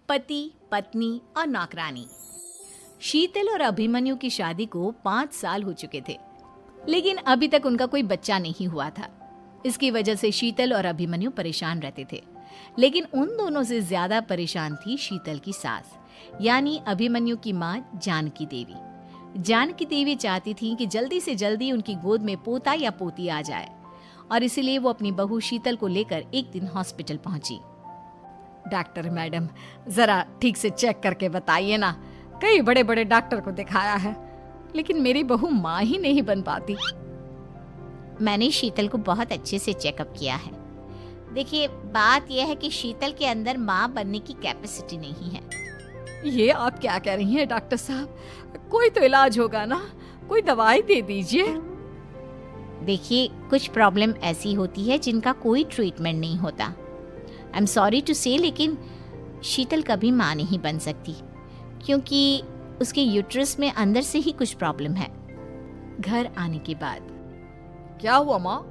पति, पत्नी और नौकरानी। शीतल और अभिमन्यु की शादी को 5 साल हो चुके थे, लेकिन अभी तक उनका कोई बच्चा नहीं हुआ था। इसकी वजह से शीतल और अभिमन्यु परेशान रहते थे, लेकिन उन दोनों से ज्यादा परेशान थी शीतल की सास, यानी अभिमन्यु की माँ जानकी देवी। जानकी देवी चाहती थी कि जल्दी से जल्दी उनकी गोद में पोता या पोती आ जाए, और इसीलिए वो अपनी बहू शीतल को लेकर एक दिन हॉस्पिटल पहुंची। डॉक्टर मैडम, जरा ठीक से चेक करके बताइए ना। कई बड़े बड़े डॉक्टर को दिखाया है, लेकिन मेरी बहू माँ ही नहीं बन पाती। मैंने शीतल को बहुत अच्छे से चेकअप किया है। देखिए, बात यह है कि शीतल के अंदर माँ बनने की कैपेसिटी नहीं है। ये आप क्या कह रही हैं डॉक्टर साहब? कोई तो इलाज होगा ना, कोई दवाई दे दीजिए। देखिए, कुछ प्रॉब्लम ऐसी होती है जिनका कोई ट्रीटमेंट नहीं होता। आई एम सॉरी टू से, लेकिन शीतल कभी माँ नहीं बन सकती, क्योंकि उसके यूट्रस में अंदर से ही कुछ प्रॉब्लम है। घर आने के बाद क्या हुआ माँ?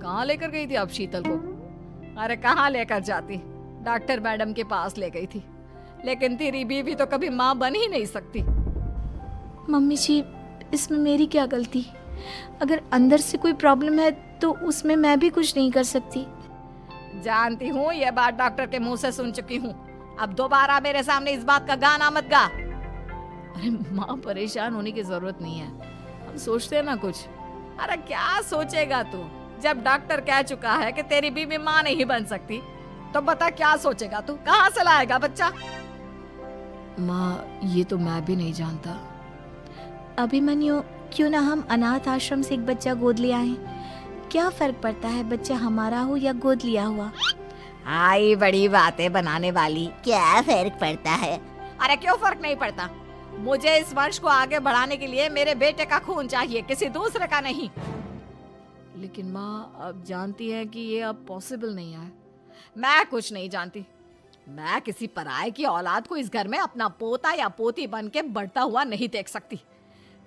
कहाँ लेकर गई थी आप शीतल को? अरे कहाँ लेकर जाती, डॉक्टर मैडम के पास ले गई थी, लेकिन तेरी बीवी तो कभी माँ बन ही नहीं सकती। मम्मी जी, इसमें मेरी क्या गलती? अगर अंदर से कोई प्रॉब्लम है तो उसमें मैं भी कुछ नहीं कर सकती। जानती हूँ, ये बात डॉक्टर के मुंह से सुन चुकी हूँ। अब दोबारा मेरे सामने इस बात का गाना मत गा। अरे माँ, परेशान होने की जरूरत नहीं है, हम सोचते हैं ना कुछ। अरे क्या सोचेगा तू? जब डॉक्टर कह चुका है कि तेरी बीवी माँ नहीं बन सकती, तो बता क्या सोचेगा तू? कहाँ से लाएगा बच्चा? माँ, ये तो मैं भी नहीं जानता। अभिमन्यु, क्यों ना हम अनाथ आश्रम से एक बच्चा गोद ले आए? क्या फर्क पड़ता है बच्चा हमारा हो या गोद लिया हुआ? आई बड़ी बातें बनाने वाली। क्या फर्क पड़ता है? अरे क्यों फर्क नहीं पड़ता? मुझे इस वंश को आगे बढ़ाने के लिए मेरे बेटे का खून चाहिए, किसी दूसरे का नहीं। लेकिन माँ, आप जानती हैं कि ये अब पॉसिबल नहीं है। मैं कुछ नहीं जानती। मैं किसी पराये की औलाद को इस घर में अपना पोता या पोती बन के बढ़ता हुआ नहीं देख सकती।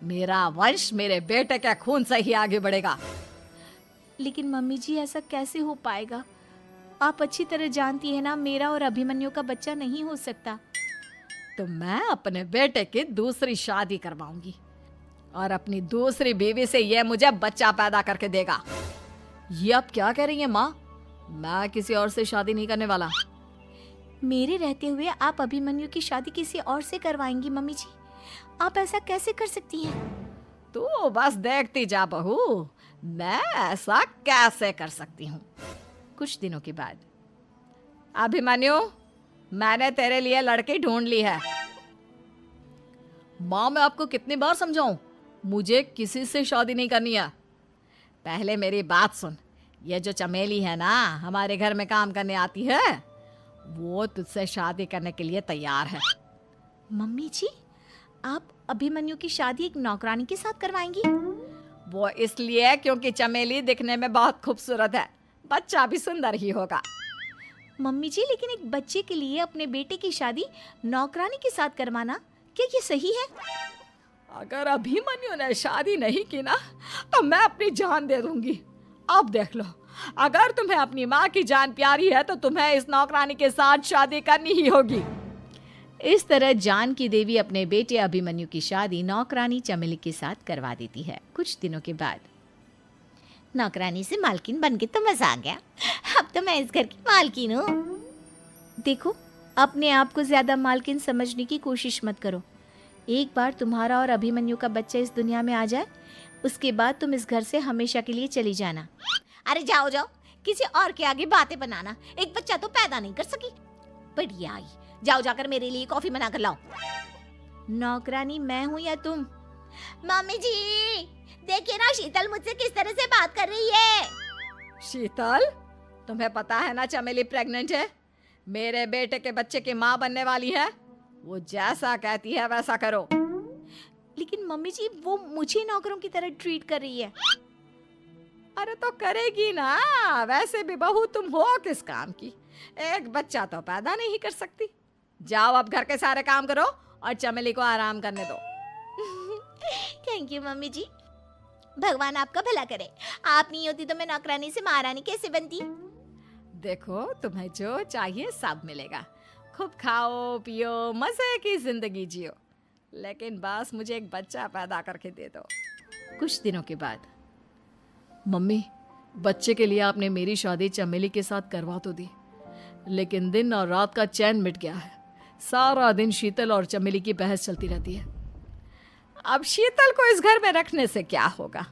मेरा वंश मेरे बेटे के खून से ही आगे बढ़ेगा। लेकिन मम्मी जी, ऐसा कैसे हो पाएगा? आप अच्छी तरह जानती है ना, मेरा और अभिमन्यु का बच्चा नहीं हो सकता। तो मैं अपने बेटे की दूसरी शादी करवाऊंगी, और अपनी दूसरी बीवी से ये मुझे बच्चा पैदा करके देगा। ये आप क्या कह रही हैं माँ? मैं किसी और से शादी नहीं करने वाला। मेरे रहते हुए आप अभिमन्यु की शादी किसी और से करवाएंगी? मम्मी जी, आप ऐसा कैसे कर सकती हैं? तू बस देखती जा बहू, मैं ऐसा कैसे कर सकती हूँ। कुछ दिनों के बाद, अभिमन्यु, मैंने तेरे लिए लड़की ढूंढ ली है। माँ, मैं आपको कितनी बार समझाऊं, मुझे किसी से शादी नहीं करनी है। पहले मेरी बात सुन। ये जो चमेली है ना, हमारे घर में काम करने आती है, वो तुझसे शादी करने के लिए तैयार है। मम्मी जी, आप अभिमन्यु की शादी एक नौकरानी के साथ करवाएंगी? वो इसलिए क्योंकि चमेली दिखने में बहुत खूबसूरत है, बच्चा भी सुंदर ही होगा। मम्मी जी, लेकिन एक बच्चे के लिए अपने बेटे की शादी नौकरानी के साथ करवाना, क्या ये सही है? अगर अभिमन्यु ने शादी नहीं की ना, तो मैं अपनी जान दे दूंगी। अब देख लो, अगर तुम्हें अपनी माँ की जान प्यारी है तो तुम्हें इस नौकरानी के साथ शादी करनी ही होगी। इस तरह जानकी देवी अपने बेटे अभिमन्यु की शादी नौकरानी चमेली के साथ करवा देती है। कुछ दिनों के बाद, नौकरानी से मालकिन बन के तो मजा आ गया। अब तो मैं इस घर की मालकिन हूँ। देखो, अपने आप को ज्यादा मालकिन समझने की कोशिश मत करो। एक बार तुम्हारा और अभिमन्यु का बच्चा इस दुनिया में आ जाए, उसके बाद तुम इस घर से हमेशा के लिए चली जाना। अरे जाओ जाओ, किसी और के आगे बातें बनाना। एक बच्चा तो पैदा नहीं कर सकी, बढ़िया आई। जाओ जाकर मेरे लिए कॉफी बना कर लाओ। नौकरानी मैं हूँ या तुम? मम्मी जी, देखिए ना शीतल मुझसे किस तरह से बात कर रही है। शीतल, तुम्हें पता है ना चमेली प्रेग्नेंट है, मेरे बेटे के बच्चे की माँ बनने वाली है। वो जैसा कहती है वैसा करो। लेकिन मम्मी जी, वो मुझे नौकरों की तरह ट्रीट कर रही है। अरे तो करेगी ना, वैसे भी बहू तुम हो किस काम की? एक बच्चा तो पैदा नहीं कर सकती। जाओ अब घर के सारे काम करो और चमेली को आराम करने दो। थैंक यू मम्मी जी, भगवान आपका भला करे। आप नहीं होती तो मैं नौकरानी से महारानी कैसे बनती? देखो, तुम्हें जो चाहिए सब मिलेगा, खूब खाओ पियो, मजे की जिंदगी जियो, लेकिन बस मुझे एक बच्चा पैदा करके दे दो। कुछ दिनों के बाद, मम्मी, बच्चे के लिए आपने मेरी शादी चमेली के साथ करवा तो दी, लेकिन दिन और रात का चैन मिट गया है। सारा दिन शीतल और चमेली की बहस चलती रहती है। अब शीतल को इस घर में रखने से क्या होगा?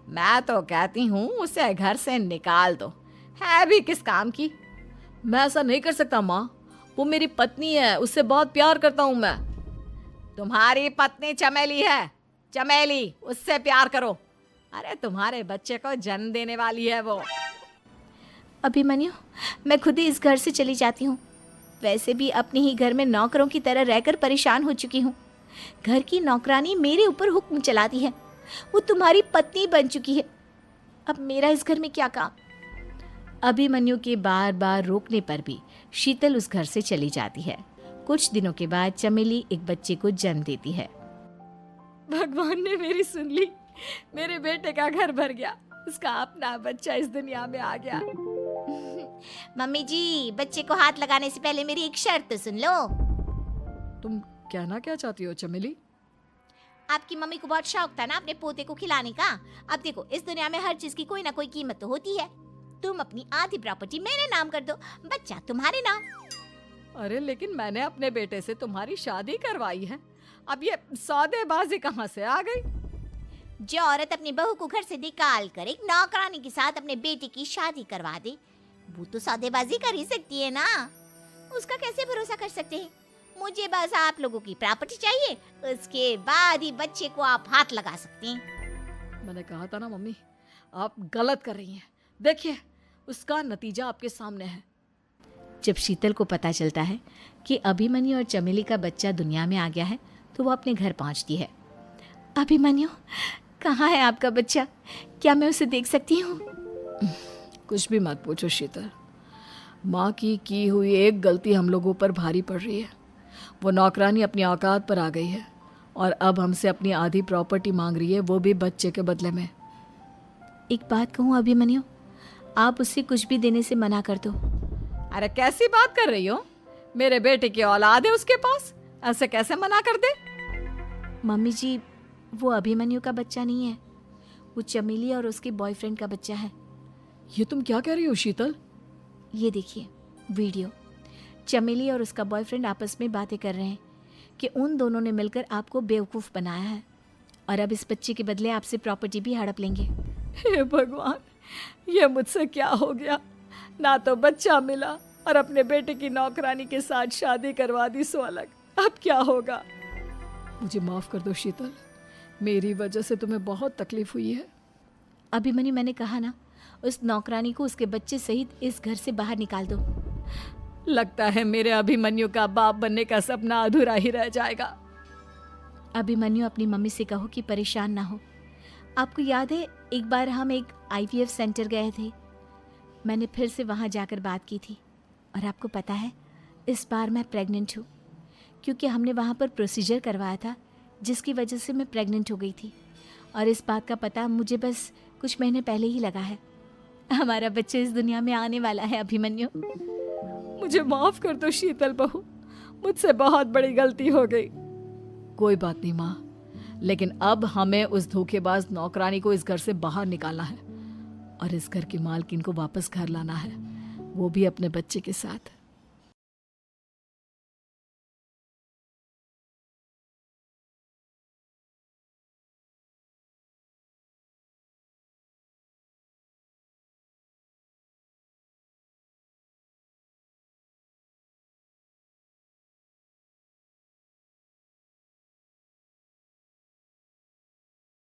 मैं तो कहती हूँ उसे घर से निकाल दो, है भी किस काम की। मैं ऐसा नहीं कर सकता माँ, वो मेरी पत्नी है, उससे बहुत प्यार करता हूँ मैं। तुम्हारी पत्नी चमेली है, चमेली, उससे प्यार करो। अरे तुम्हारे बच्चे को जन्म देने वाली है वो। अभिमन्यु, मैं खुद ही इस घर से चली जाती हूँ। वैसे भी अपने ही घर में नौकरों की तरह रहकर परेशान हो चुकी हूँ। घर की नौकरानी मेरे ऊपर हुक्म चलाती है, वो तुम्हारी पत्नी बन चुकी है। अब मेरा इस घर में क्या काम? अभिमन्यु के बार बार रोकने पर भी शीतल उस घर से चली जाती है। कुछ दिनों के बाद चमेली एक बच्चे को जन्म देती है। भगवान ने मेरी सुन ली, मेरे बेटे का घर भर गया, उसका अपना बच्चा इस दुनिया में आ गया। मम्मी जी, बच्चे को हाथ लगाने से पहले मेरी एक शर्त तो सुन लो। तुम कहना क्या चाहती हो चमेली? आपकी मम्मी को बहुत शौक था ना अपने पोते को खिलाने का। अब देखो, इस दुनिया में हर चीज की कोई ना कोई कीमत तो होती है। तुम अपनी आधी प्रॉपर्टी मेरे नाम कर दो, बच्चा तुम्हारे नाम। अरे लेकिन मैंने अपने बेटे से तुम्हारी शादी करवाई है, अब ये सौदेबाजी कहाँ से आ गई? जो औरत अपनी बहू को घर से निकाल कर एक नौकरानी के साथ अपने बेटे की शादी करवा दे, वो तो सौदेबाजी कर ही सकती है ना। उसका कैसे भरोसा कर सकते हैं? मुझे बस आप लोगों की प्रॉपर्टी चाहिए, उसके बाद ही बच्चे को आप हाथ लगा सकते हैं। मैंने कहा था ना मम्मी, आप गलत कर रही हैं। देखिए, उसका नतीजा आपके सामने है। जब शीतल को पता चलता है कि अभिमन्यु और चमेली का बच्चा दुनिया में आ गया है, तो वो अपने घर पहुंचती है। अभिमन्यु, कहाँ है आपका बच्चा? क्या मैं उसे देख सकती हूँ? कुछ भी मत पूछो शीतल, माँ की हुई एक गलती हम लोगों पर भारी पड़ रही है। वो नौकरानी अपनी औकात पर आ गई है और अब हमसे अपनी आधी प्रॉपर्टी मांग रही है, वो भी बच्चे के बदले में। एक बात कहूँ अभिमन्यु, आप उसे कुछ भी देने से मना कर दो। अरे कैसी बात कर रही हो? मेरे बेटे की औलाद है उसके पास, ऐसे कैसे मना कर दे? मम्मी जी, वो अभिमन्यु का बच्चा नहीं है, वो चमेली और उसके बॉयफ्रेंड का बच्चा है। ये तुम क्या कह रही हो शीतल? ये देखिए वीडियो, चमेली और उसका बॉयफ्रेंड आपस में बातें कर रहे हैं कि उन दोनों ने मिलकर आपको बेवकूफ़ बनाया है और अब इस बच्चे के बदले आपसे प्रॉपर्टी भी हड़प लेंगे। हे भगवान, ये मुझसे क्या हो गया? ना तो बच्चा मिला और अपने बेटे की नौकरानी के साथ शादी करवा दी सो अलग। अब क्या होगा? मुझे माफ़ कर दो शीतल, मेरी वजह से तुम्हें बहुत तकलीफ हुई है। अभिमन्यु, मैंने कहा ना, उस नौकरानी को उसके बच्चे सहित इस घर से बाहर निकाल दो। लगता है मेरे अभिमन्यु का बाप बनने का सपना अधूरा ही रह जाएगा। अभिमन्यु, अपनी मम्मी से कहो कि परेशान ना हो। आपको याद है एक बार हम एक IVF सेंटर गए थे, मैंने फिर से वहाँ जाकर बात की थी और आपको पता है इस बार मैं प्रेग्नेंट हूँ, क्योंकि हमने वहाँ पर प्रोसीजर करवाया था जिसकी वजह से मैं प्रेग्नेंट हो गई थी और इस बात का पता मुझे बस कुछ महीने पहले ही लगा है। हमारा बच्चा इस दुनिया में आने वाला है अभिमन्यु। मुझे माफ कर दो शीतल बहू, मुझसे बहुत बड़ी गलती हो गई। कोई बात नहीं माँ, लेकिन अब हमें उस धोखेबाज नौकरानी को इस घर से बाहर निकालना है और इस घर की मालकिन को वापस घर लाना है, वो भी अपने बच्चे के साथ।